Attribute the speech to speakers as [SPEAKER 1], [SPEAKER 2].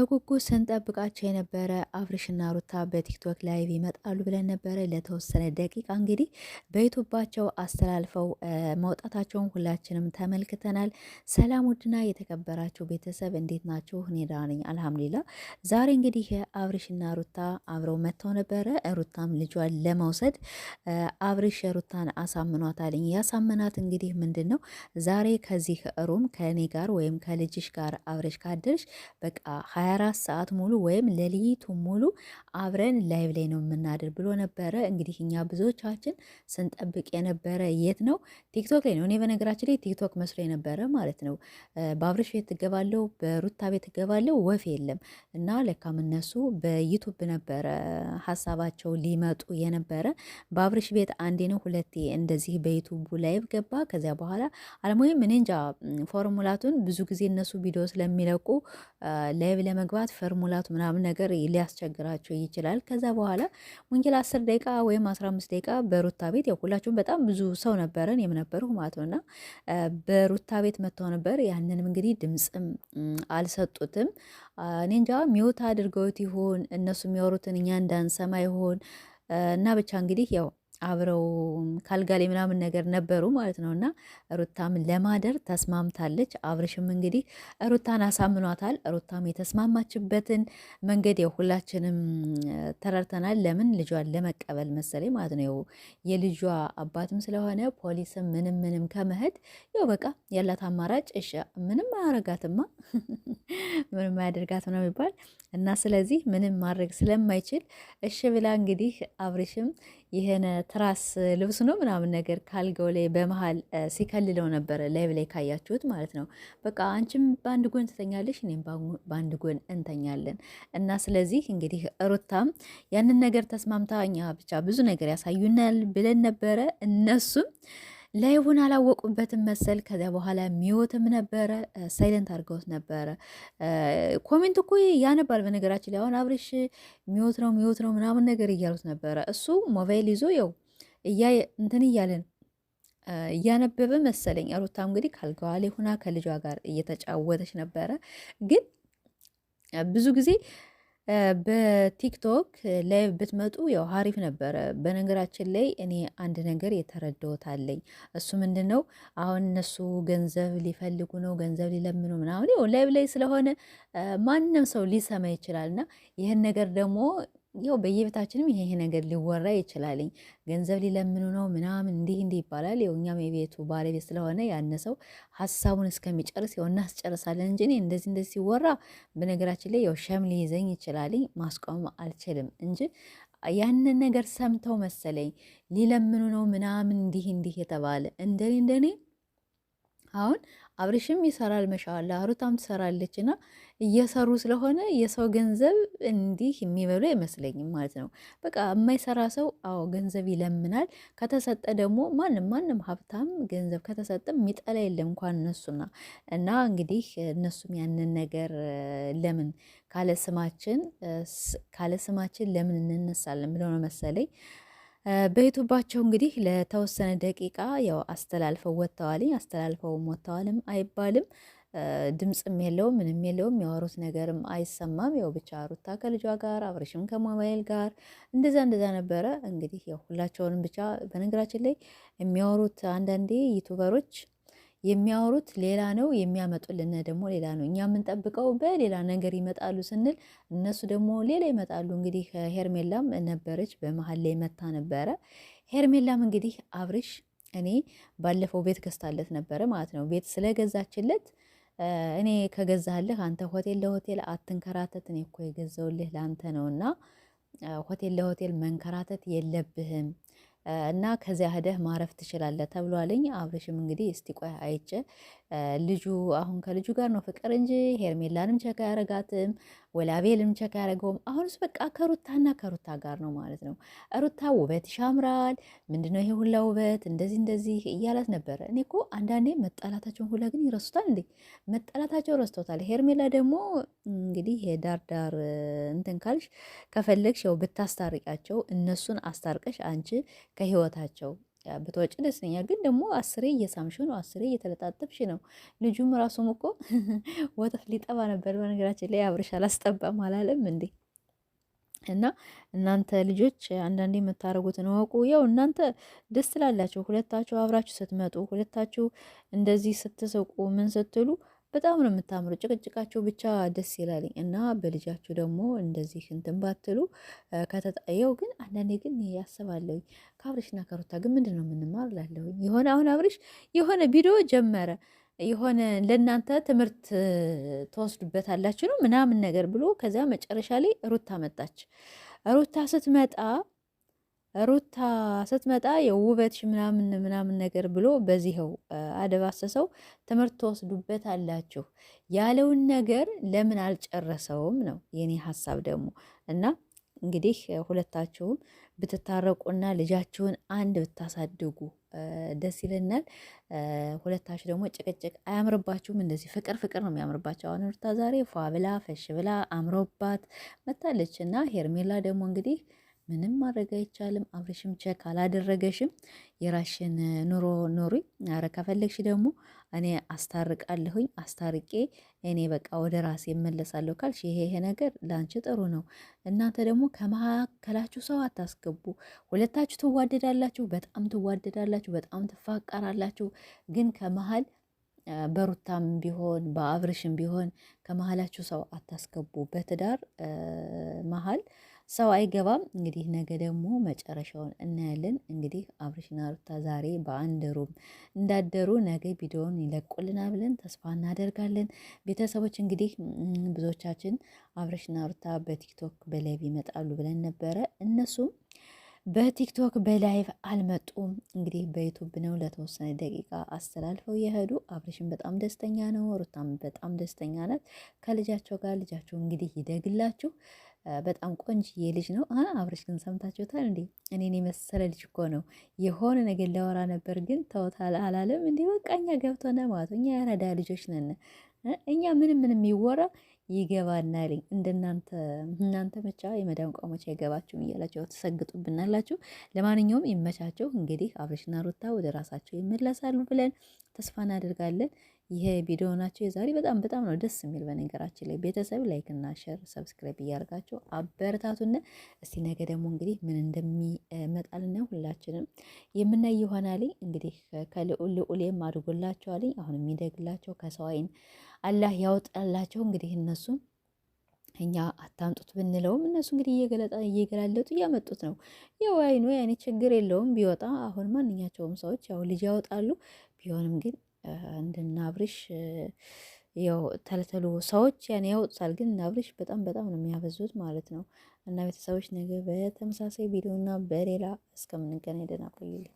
[SPEAKER 1] በጉጉት ስንጠብቃቸው የነበረ አብርሽና ሩታ በቲክቶክ ላይቭ ይመጣሉ ብለን ነበረ። ለተወሰነ ደቂቃ እንግዲህ በዩቱባቸው አስተላልፈው መውጣታቸውን ሁላችንም ተመልክተናል። ሰላም ውድና የተከበራችሁ ቤተሰብ እንዴት ናችሁ? እኔ ደህና ነኝ አልሐምዱሊላ። ዛሬ እንግዲህ አብርሽና ሩታ አብረው መጥተው ነበረ። ሩታም ልጇን ለመውሰድ አብርሽ ሩታን አሳምኗታልኝ። ያሳመናት እንግዲህ ምንድን ነው ዛሬ ከዚህ ሩም ከእኔ ጋር ወይም ከልጅሽ ጋር አብረሽ ካደርሽ በቃ 24 ሰዓት ሙሉ ወይም ሌሊቱ ሙሉ አብረን ላይቭ ላይ ነው የምናድር ብሎ ነበረ። እንግዲህ እኛ ብዙዎቻችን ስንጠብቅ የነበረ የት ነው? ቲክቶክ ላይ ነው። እኔ በነገራችን ላይ ቲክቶክ መስሎ የነበረ ማለት ነው። በአብርሽ ቤት ትገባለው፣ በሩታ ቤት ትገባለው፣ ወፍ የለም እና ለካም እነሱ በዩቱብ ነበረ ሀሳባቸው ሊመጡ የነበረ። በአብርሽ ቤት አንዴ ነው ሁለቴ እንደዚህ በዩቱቡ ላይቭ ገባ። ከዚያ በኋላ አለሞይም እኔ እንጃ ፎርሙላቱን ብዙ ጊዜ እነሱ ቪዲዮ ስለሚለቁ ላይቭ ለመግባት ፎርሙላቱ ምናምን ነገር ሊያስቸግራቸው ይችላል። ከዛ በኋላ ወንጌል 10 ደቂቃ ወይም 15 ደቂቃ በሩታ ቤት ያው ሁላችሁም በጣም ብዙ ሰው ነበረን የምነበረው ማለት ነውና በሩታ ቤት መጥተው ነበር። ያንንም እንግዲህ ድምጽም አልሰጡትም። እኔ እንጃ ሚውት አድርገውት ይሆን እነሱ የሚያወሩትን እኛ እንዳንሰማ ይሆን እና ብቻ እንግዲህ ያው አብረው ካልጋሌ ምናምን ነገር ነበሩ ማለት ነው። እና ሩታም ለማደር ተስማምታለች። አብርሽም እንግዲህ ሩታን አሳምኗታል። ሩታም የተስማማችበትን መንገድ ያው ሁላችንም ተረድተናል። ለምን ልጇን ለመቀበል መሰለኝ ማለት ነው። የልጇ አባትም ስለሆነ ፖሊስም ምንም ከመሄድ ያው በቃ ያላት አማራጭ እሺ ምንም አያረጋትማ ምንም አያደርጋት ነው የሚባል እና ስለዚህ ምንም ማድረግ ስለማይችል እሺ ብላ እንግዲህ አብርሽም ይሄነ ትራስ ልብስ ነው ምናምን ነገር ካልጋው ላይ በመሃል ሲከልለው ነበረ ላይቭ ላይ ካያችሁት ማለት ነው። በቃ አንቺም በአንድ ጎን ትተኛለሽ፣ እኔም በአንድ ጎን እንተኛለን እና ስለዚህ እንግዲህ ሩታም ያንን ነገር ተስማምታ እኛ ብቻ ብዙ ነገር ያሳዩናል ብለን ነበረ። እነሱም ላይቡን አላወቁበትም መሰል። ከዚያ በኋላ ሚወትም ነበረ ሳይለንት አድርገውት ነበረ። ኮሜንት እኮ ያነባል በነገራችን ላይ አሁን አብርሽ ሚወት ነው ምናምን ነገር እያሉት ነበረ። እሱ ሞባይል ይዞ ያው እንትን እያለን እያነበበ መሰለኝ። ሩታ እንግዲህ ካልጋዋ ላይ ሆና ከልጇ ጋር እየተጫወተች ነበረ። ግን ብዙ ጊዜ በቲክቶክ ላይ ብትመጡ ያው ሀሪፍ ነበረ። በነገራችን ላይ እኔ አንድ ነገር የተረዳሁት አለኝ። እሱ ምንድን ነው አሁን እነሱ ገንዘብ ሊፈልጉ ነው፣ ገንዘብ ሊለምኑ ምናምን ያው ላይቭ ላይ ስለሆነ ማንም ሰው ሊሰማ ይችላል እና ይህን ነገር ደግሞ ያው በየቤታችንም ይሄ ነገር ሊወራ ይችላልኝ። ገንዘብ ሊለምኑ ነው ምናምን እንዲህ ይባላል። ያው እኛም የቤቱ ባለቤት ስለሆነ ያነሰው ሀሳቡን እስከሚጨርስ ያው እናስጨርሳለን እንጂ እኔ እንደዚህ ሲወራ በነገራችን ላይ ያው ሸም ሊይዘኝ ይችላልኝ፣ ማስቆም አልችልም እንጂ ያንን ነገር ሰምተው መሰለኝ ሊለምኑ ነው ምናምን እንዲህ የተባለ እንደኔ አሁን አብርሽም ይሰራል መሻላ ሩታም ትሰራለች እና እየሰሩ ስለሆነ የሰው ገንዘብ እንዲህ የሚበሉ አይመስለኝም ማለት ነው። በቃ የማይሰራ ሰው አዎ ገንዘብ ይለምናል። ከተሰጠ ደግሞ ማንም ሀብታም ገንዘብ ከተሰጠ የሚጠላ የለም እንኳን እነሱና እና እንግዲህ እነሱም ያንን ነገር ለምን ካለ ስማችን ለምን እንነሳለን ብለው ነው መሰለኝ በዩቱባቸው እንግዲህ ለተወሰነ ደቂቃ ያው አስተላልፈው ወጥተዋልኝ። አስተላልፈውም ወጥተዋልም አይባልም። ድምፅም የለውም ምንም የለውም። ያወሩት ነገርም አይሰማም። ያው ብቻ ሩታ ከልጇ ጋር አብርሽም ከሞባይል ጋር እንደዛ ነበረ። እንግዲህ ያው ሁላቸውንም ብቻ በነገራችን ላይ የሚያወሩት አንዳንዴ ዩቱበሮች የሚያወሩት ሌላ ነው፣ የሚያመጡልን ደግሞ ሌላ ነው። እኛ የምንጠብቀው በሌላ ነገር ይመጣሉ ስንል እነሱ ደግሞ ሌላ ይመጣሉ። እንግዲህ ሄርሜላም ነበረች በመሀል ላይ መታ ነበረ። ሄርሜላም እንግዲህ አብርሽ እኔ ባለፈው ቤት ገዝታለት ነበረ ማለት ነው። ቤት ስለገዛችለት እኔ ከገዛልህ አንተ ሆቴል ለሆቴል አትንከራተት፣ እኔ እኮ የገዛውልህ ለአንተ ነውና ሆቴል ለሆቴል መንከራተት የለብህም እና ከዚያ ሄደህ ማረፍ ትችላለህ ተብሏልኝ። አብርሽም እንግዲህ እስቲ ቆይ አይቼ ልጁ አሁን ከልጁ ጋር ነው ፍቅር እንጂ ሄርሜላንም ቸካ ያረጋትም ወላቤልም ቸካ ያረገውም። አሁንስ በቃ ከሩታ ጋር ነው ማለት ነው። ሩታ ውበት ይሻምራል፣ ምንድነው ይሄ ሁላ ውበት እንደዚህ እያላት ነበረ። እኔ እኮ አንዳንዴ መጣላታቸውን ሁላ ግን ይረሱታል እንዴ? መጣላታቸው ረስቶታል። ሄርሜላ ደግሞ እንግዲህ የዳርዳር እንትን ካልሽ ከፈለግሽ ያው ብታስታርቂያቸው እነሱን አስታርቀሽ አንቺ ከህይወታቸው ብትወጪ ደስ ይለኛል። ግን ደግሞ አስሬ እየሳምሽ ነው፣ አስሬ እየተለጣጠብሽ ነው። ልጁም ራሱም እኮ ወተት ሊጠባ ነበር። በነገራችን ላይ አብርሽ አላስጠባም አላለም እንዴ? እና እናንተ ልጆች አንዳንዴ የምታደርጉትን እወቁ። ያው እናንተ ደስ ትላላችሁ፣ ሁለታችሁ አብራችሁ ስትመጡ፣ ሁለታችሁ እንደዚህ ስትስቁ ምን ስትሉ በጣም ነው የምታምሩ። ጭቅጭቃቸው ብቻ ደስ ይላልኝ እና በልጃችሁ ደግሞ እንደዚህ እንትን ባትሉ ከተጣየው። ግን አንዳንዴ ግን ያስባለሁ ከአብርሽና ከሩታ ግን ምንድን ነው የምንማር ላለሁኝ የሆነ አሁን አብርሽ የሆነ ቪዲዮ ጀመረ የሆነ ለእናንተ ትምህርት ትወስዱበታላችሁ ነው ምናምን ነገር ብሎ ከዚያ መጨረሻ ላይ ሩታ መጣች። ሩታ ስትመጣ የውበትሽ ምናምን ምናምን ነገር ብሎ በዚህው አደባሰሰው። ትምህርት ትወስዱበት አላችሁ ያለውን ነገር ለምን አልጨረሰውም ነው የኔ ሀሳብ ደግሞ። እና እንግዲህ ሁለታችሁም ብትታረቁና ልጃችሁን አንድ ብታሳድጉ ደስ ይለናል። ሁለታችሁ ደግሞ ጭቅጭቅ አያምርባችሁም። እንደዚህ ፍቅር ፍቅር ነው የሚያምርባቸው። አሁን ሩታ ዛሬ ፏ ብላ ፈሽ ብላ አምሮባት መታለች እና ሄርሜላ ደግሞ እንግዲህ ምንም ማድረግ አይቻልም። አብርሽም ቸክ አላደረገሽም። የራሽን ኑሮ ኑሪ። ኧረ ከፈለግሽ ደግሞ እኔ አስታርቃለሁኝ። አስታርቄ እኔ በቃ ወደ ራሴ እመለሳለሁ ካልሽ ይሄ ነገር ለአንቺ ጥሩ ነው። እናንተ ደግሞ ከመካከላችሁ ሰው አታስገቡ። ሁለታችሁ ትዋደዳላችሁ፣ በጣም ትዋደዳላችሁ፣ በጣም ትፋቀራላችሁ። ግን ከመሀል በሩታም ቢሆን በአብርሽም ቢሆን ከመሀላችሁ ሰው አታስገቡ። በትዳር መሀል ሰው አይገባም። እንግዲህ ነገ ደግሞ መጨረሻውን እናያለን። እንግዲህ አብርሽና ሩታ ዛሬ በአንድ ሩም እንዳደሩ ነገ ቪዲዮውን ይለቁልና ብለን ተስፋ እናደርጋለን። ቤተሰቦች እንግዲህ ብዙዎቻችን አብርሽና ሩታ በቲክቶክ በላይቭ ይመጣሉ ብለን ነበረ። እነሱም በቲክቶክ በላይቭ አልመጡም። እንግዲህ በዩቱብ ነው ለተወሰነ ደቂቃ አስተላልፈው የሄዱ። አብርሽን በጣም ደስተኛ ነው፣ ሩታም በጣም ደስተኛ ናት ከልጃቸው ጋር። ልጃቸው እንግዲህ ይደግላችሁ። በጣም ቆንጅዬ ልጅ ነው። አብርሽ ግን ሰምታችሁታል እንዴ? እኔን የመሰለ ልጅ እኮ ነው። የሆነ ነገር ሊያወራ ነበር ግን ተውታል አላለም እንዴ? በቃ እኛ ገብቶነ ማለት እኛ ያረዳ ልጆች ነን። እኛ ምንም ይወራ ይገባናልኝ። እናንተ መቻ የመዳም ቋሞች አይገባችሁም እያላችሁ ትሰግጡብናላችሁ። ለማንኛውም ይመቻቸው። እንግዲህ አብርሽና ሩታ ወደ ራሳቸው ይመለሳሉ ብለን ተስፋ እናደርጋለን። ይሄ ቪዲዮ ናቸው የዛሬ። በጣም ነው ደስ የሚል። በነገራችን ላይ ቤተሰብ ላይክ እና ሼር ሰብስክራይብ እያደርጋቸው አበረታቱና እስቲ ነገ ደግሞ እንግዲህ ምን እንደሚመጣልና ሁላችንም የምናይ ይሆናል። እንግዲህ ልዑሌም አድርጎላቸዋል። አሁን የሚደግላቸው ከሰው አይን አላህ ያውጣላቸው። እንግዲህ እነሱም እኛ አታምጡት ብንለውም እነሱ እንግዲህ እየገላለጡ እያመጡት ነው። ያው አይኑ ያኔ ችግር የለውም ቢወጣ። አሁን ማንኛቸውም ሰዎች ያው ልጅ ያወጣሉ። ቢሆንም ግን እንደና አብርሽ ያው ተለተሉ ሰዎች ያኔ ያወጡታል። ግን እና አብርሽ በጣም ነው የሚያበዙት ማለት ነው። እና ቤተሰቦች ነገ በተመሳሳይ ቪዲዮ እና በሌላ እስከምንገናኝ ደህና ቆዩልኝ።